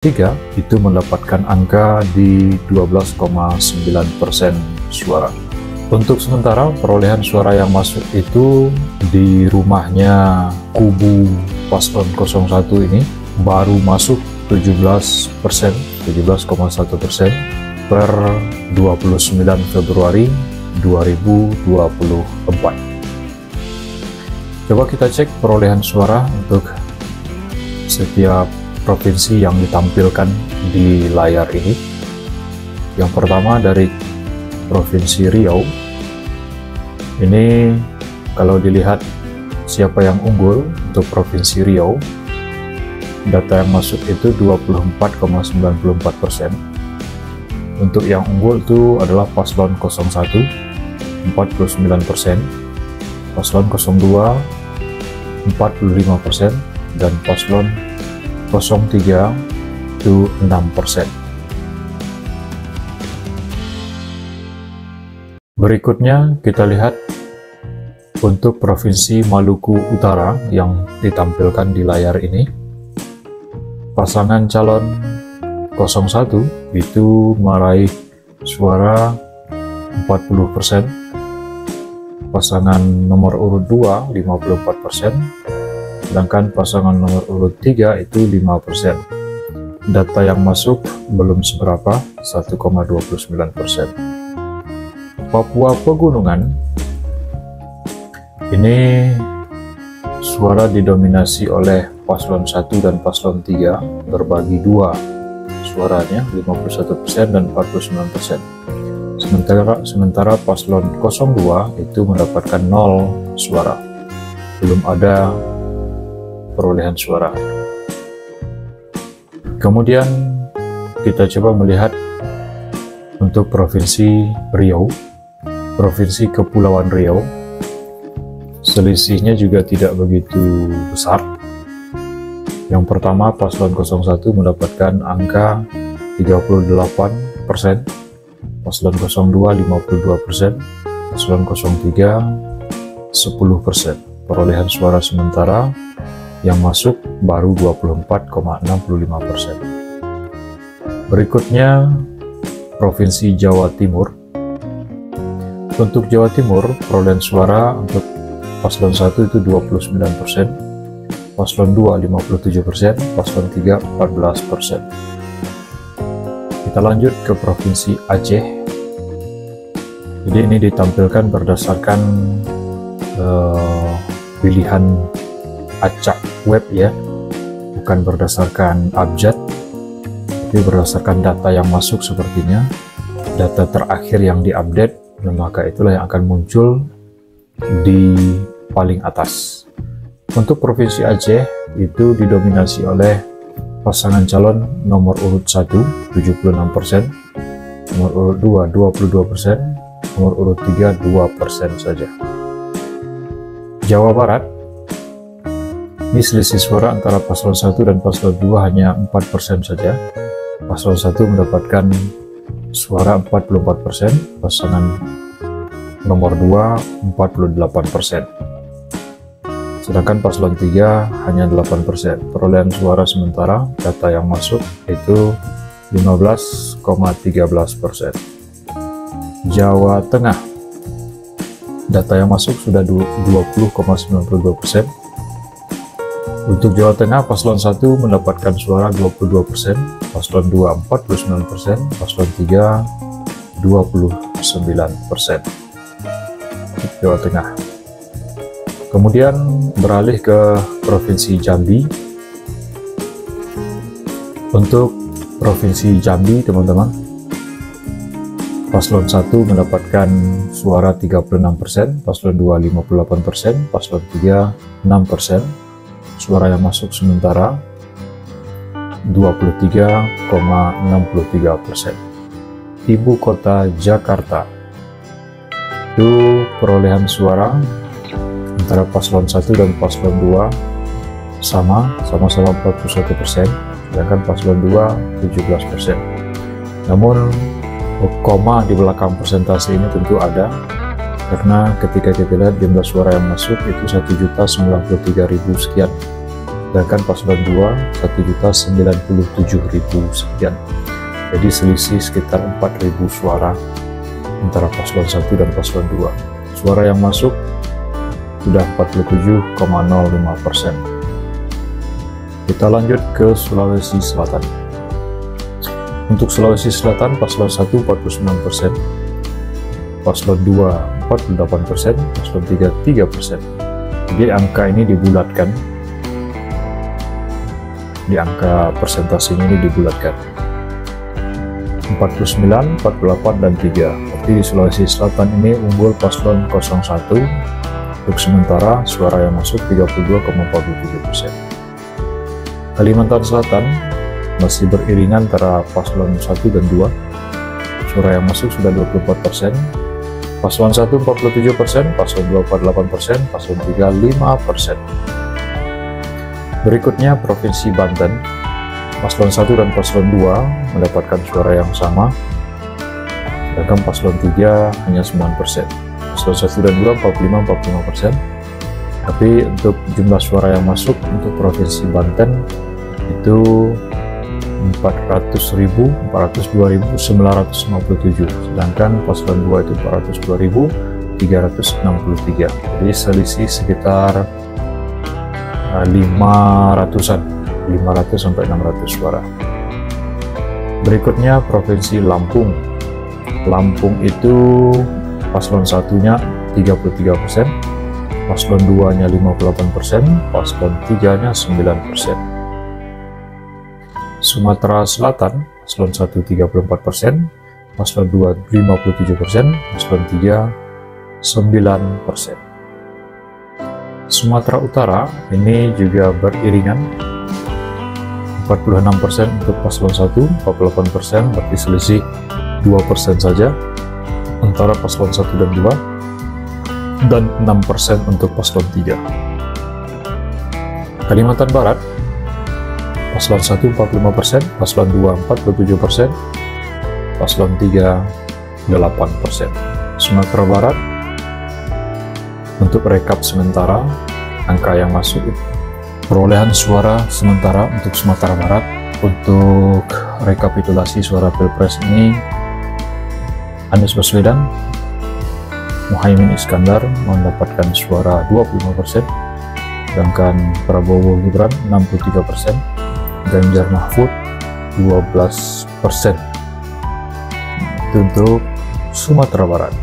3 itu mendapatkan angka di 12,9% suara. Untuk sementara perolehan suara yang masuk itu di rumahnya kubu paslon 01 ini baru masuk 17%, 17,1% per 29 Februari 2024. Coba kita cek perolehan suara untuk setiap provinsi yang ditampilkan di layar ini. Yang pertama dari Provinsi Riau. Ini kalau dilihat siapa yang unggul untuk Provinsi Riau, data yang masuk itu 24,94%. Untuk yang unggul itu adalah paslon 01 49%, paslon 02 45%, dan paslon 03 itu 6%. Berikutnya kita lihat untuk Provinsi Maluku Utara yang ditampilkan di layar ini. Pasangan calon 01 itu meraih suara 40%, pasangan nomor urut 2 54%, sedangkan pasangan nomor urut 3 itu 5%. Data yang masuk belum seberapa, 1,29%. Papua Pegunungan, ini suara didominasi oleh paslon 1 dan paslon 3, berbagi dua suaranya, 51% dan 49%. Sementara paslon 02 itu mendapatkan 0 suara, belum ada perolehan suara. Kemudian kita coba melihat untuk Provinsi Riau, Provinsi Kepulauan Riau, selisihnya juga tidak begitu besar. Yang pertama paslon 01 mendapatkan angka 38%, paslon 02 52%, paslon 03 10%. Perolehan suara sementara yang masuk baru 24,65%. Berikutnya Provinsi Jawa Timur. Untuk Jawa Timur, perolehan suara untuk paslon 1 itu 29%, paslon 2 57%, paslon 3 14%. Kita lanjut ke Provinsi Aceh. Jadi ini ditampilkan berdasarkan pilihan acak web ya, bukan berdasarkan abjad, tapi berdasarkan data yang masuk sepertinya, data terakhir yang diupdate, maka itulah yang akan muncul di paling atas. Untuk Provinsi Aceh itu didominasi oleh pasangan calon nomor urut 1 76%, nomor urut 2 22%, nomor urut 3 2% saja. Jawa Barat, ini selisih suara antara paslon 1 dan paslon 2 hanya 4% saja. Paslon 1 mendapatkan suara 44%, pasangan nomor 2 48%. Sedangkan paslon 3 hanya 8%. Perolehan suara sementara data yang masuk itu 15,13%. Jawa Tengah, data yang masuk sudah 20,92%. Untuk Jawa Tengah, paslon 1 mendapatkan suara 22%, paslon 2 49%, paslon 3 29%. Jawa Tengah. Kemudian beralih ke Provinsi Jambi. Untuk Provinsi Jambi, teman-teman, paslon 1 mendapatkan suara 36%, paslon 2 58%, paslon 3 6%. Suara yang masuk sementara 23,63%. Ibu kota Jakarta, itu perolehan suara antara paslon 1 dan paslon 2 sama-sama 41%, sedangkan paslon 2 17%. Namun koma di belakang persentase ini tentu ada, karena ketika kita lihat jumlah suara yang masuk itu 1.093.000 sekian. sedangkan paslon 2 1.097.000 sekian. Jadi selisih sekitar 4.000 suara antara paslon 1 dan paslon 2. Suara yang masuk sudah 47,05%. Kita lanjut ke Sulawesi Selatan. Untuk Sulawesi Selatan, paslon 1 49%, paslon 2 48%, paslon 3 3%. Jadi angka ini dibulatkan, di angka persentasenya ini dibulatkan 49, 48, dan 3. Berarti di Sulawesi Selatan ini unggul paslon 01. Untuk sementara suara yang masuk 32,47%. Kalimantan Selatan masih beriringan antara paslon 1 dan 2. Suara yang masuk sudah 24%. Paslon 1 47%, paslon 2 48%, paslon 3 5%. Berikutnya Provinsi Banten. Paslon 1 dan paslon 2 mendapatkan suara yang sama, sedangkan paslon 3 hanya 9%. Paslon 1 dan 2 45-45%. Tapi untuk jumlah suara yang masuk untuk Provinsi Banten itu 402.957, sedangkan paslon 2 itu 402.363. Jadi selisih sekitar 500-an, 500 sampai 600 suara. Berikutnya Provinsi Lampung. Lampung itu paslon 1-nya 33%, paslon 2-nya 58%, paslon 3-nya 9%. Sumatera Selatan, paslon 1 34%, paslon 2 57%, paslon 3 9%. Sumatera Utara ini juga beriringan, 46% untuk paslon 1, 48%, berarti selisih 2% saja antara paslon 1 dan 2, dan 6% untuk paslon 3. Kalimantan Barat, paslon 1 45%, paslon 2 47%, paslon 3 8%. Sumatera Barat, untuk rekap sementara angka yang masuk, perolehan suara sementara untuk Sumatera Barat untuk rekapitulasi suara Pilpres ini, Anies Baswedan Muhaimin Iskandar mendapatkan suara 25%, sedangkan Prabowo Gibran 63%, Ganjar Mahfud 12%. Itu untuk Sumatera Barat.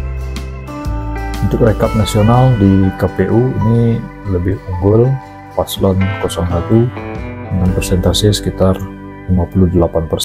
Untuk rekap nasional di KPU ini lebih unggul paslon 01 dengan persentase sekitar 58%.